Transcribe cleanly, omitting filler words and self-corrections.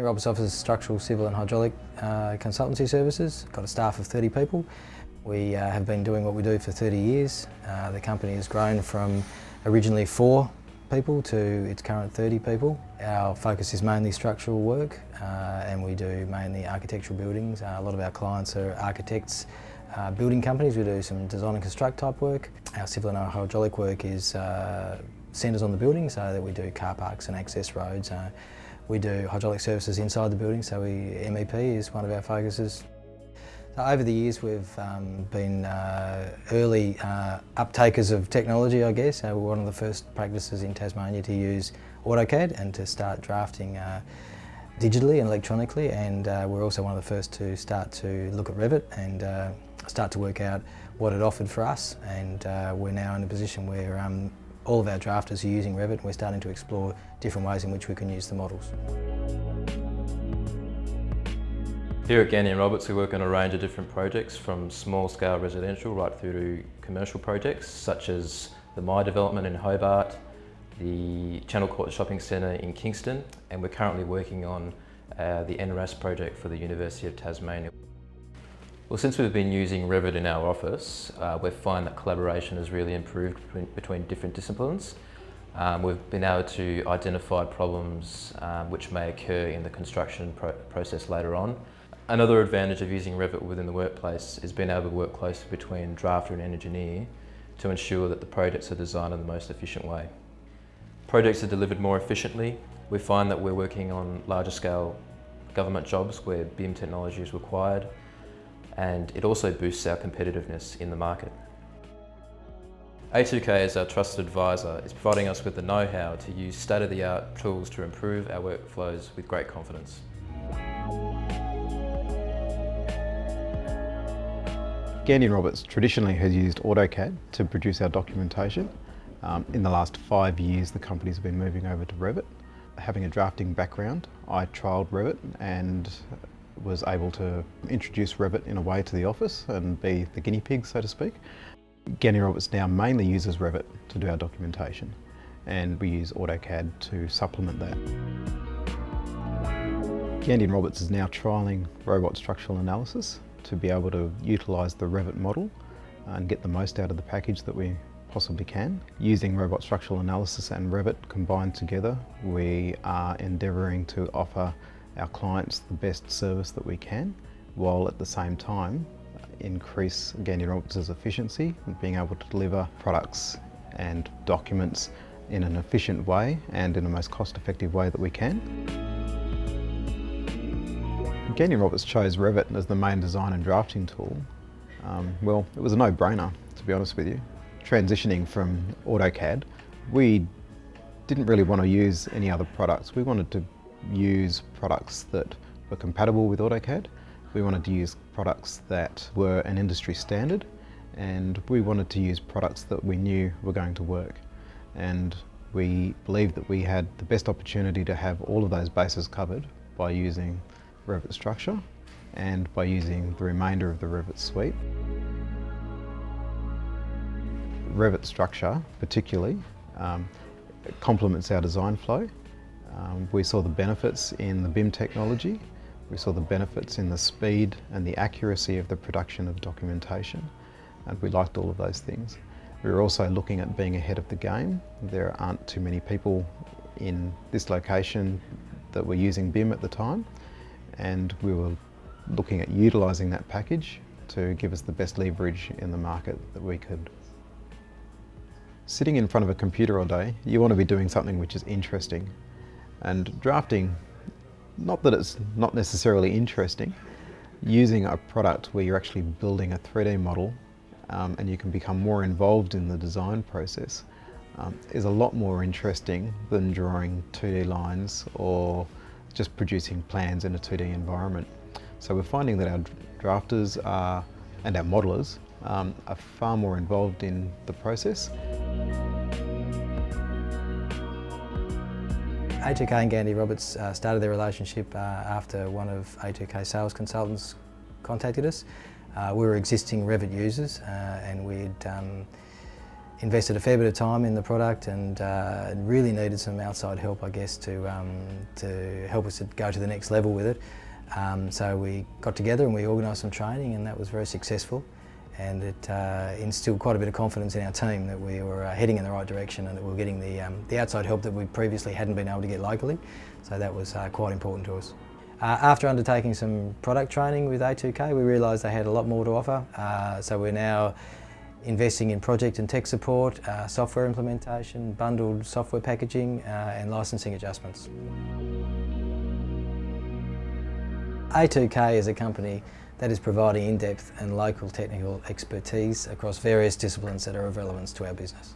Roberts offers structural, civil and hydraulic consultancy services. Got a staff of 30 people. We have been doing what we do for 30 years. The company has grown from originally 4 people to its current 30 people. Our focus is mainly structural work and we do mainly architectural buildings. A lot of our clients are architects, building companies. We do some design and construct type work. Our civil and our hydraulic work is centres on the building, so that we do car parks and access roads. We do hydraulic services inside the building, so MEP is one of our focuses. So over the years we've been early uptakers of technology, I guess. We're one of the first practices in Tasmania to use AutoCAD and to start drafting digitally and electronically, and we're also one of the first to start to look at Revit and start to work out what it offered for us, and we're now in a position where all of our drafters are using Revit and we're starting to explore different ways in which we can use the models. Here at Gandy & Roberts we work on a range of different projects, from small scale residential right through to commercial projects such as the My development in Hobart, the Channel Court Shopping Centre in Kingston, and we're currently working on the NRAS project for the University of Tasmania. Well, since we've been using Revit in our office, we find that collaboration has really improved between different disciplines. We've been able to identify problems which may occur in the construction process later on. Another advantage of using Revit within the workplace is being able to work closely between drafter and engineer to ensure that the projects are designed in the most efficient way. Projects are delivered more efficiently. We find that we're working on larger scale government jobs where BIM technology is required, and it also boosts our competitiveness in the market. A2K, as our trusted advisor, is providing us with the know-how to use state-of-the-art tools to improve our workflows with great confidence. Gandy & Roberts traditionally has used AutoCAD to produce our documentation. In the last 5 years the company's been moving over to Revit. Having a drafting background, I trialled Revit and was able to introduce Revit in a way to the office and be the guinea pig, so to speak. Gandy & Roberts now mainly uses Revit to do our documentation, and we use AutoCAD to supplement that. Gandy & Roberts is now trialling robot structural analysis to be able to utilise the Revit model and get the most out of the package that we possibly can. Using robot structural analysis and Revit combined together, we are endeavouring to offer our clients the best service that we can, while at the same time increase Gandy & Roberts' efficiency and being able to deliver products and documents in an efficient way and in the most cost-effective way that we can. Gandy & Roberts chose Revit as the main design and drafting tool. Well, it was a no-brainer, to be honest with you. Transitioning from AutoCAD, we didn't really want to use any other products. We wanted to use products that were compatible with AutoCAD. We wanted to use products that were an industry standard, and we wanted to use products that we knew were going to work. And we believed that we had the best opportunity to have all of those bases covered by using Revit Structure and by using the remainder of the Revit suite. Revit Structure particularly complements our design flow. We saw the benefits in the BIM technology, we saw the benefits in the speed and the accuracy of the production of documentation, and we liked all of those things. We were also looking at being ahead of the game. There aren't too many people in this location that were using BIM at the time, and we were looking at utilising that package to give us the best leverage in the market that we could. Sitting in front of a computer all day, you want to be doing something which is interesting. And drafting, not that it's not necessarily interesting, using a product where you're actually building a 3D model and you can become more involved in the design process is a lot more interesting than drawing 2D lines or just producing plans in a 2D environment. So we're finding that our drafters and our modellers are far more involved in the process. A2K and Gandy Roberts started their relationship after one of A2K sales consultants contacted us. We were existing Revit users and we'd invested a fair bit of time in the product and really needed some outside help, I guess, to help us to go to the next level with it. So we got together and we organised some training, and that was very successful, and it instilled quite a bit of confidence in our team that we were heading in the right direction and that we were getting the outside help that we previously hadn't been able to get locally. So that was quite important to us. After undertaking some product training with A2K, we realised they had a lot more to offer, so we're now investing in project and tech support, software implementation, bundled software packaging and licensing adjustments. A2K is a company that is providing in-depth and local technical expertise across various disciplines that are of relevance to our business.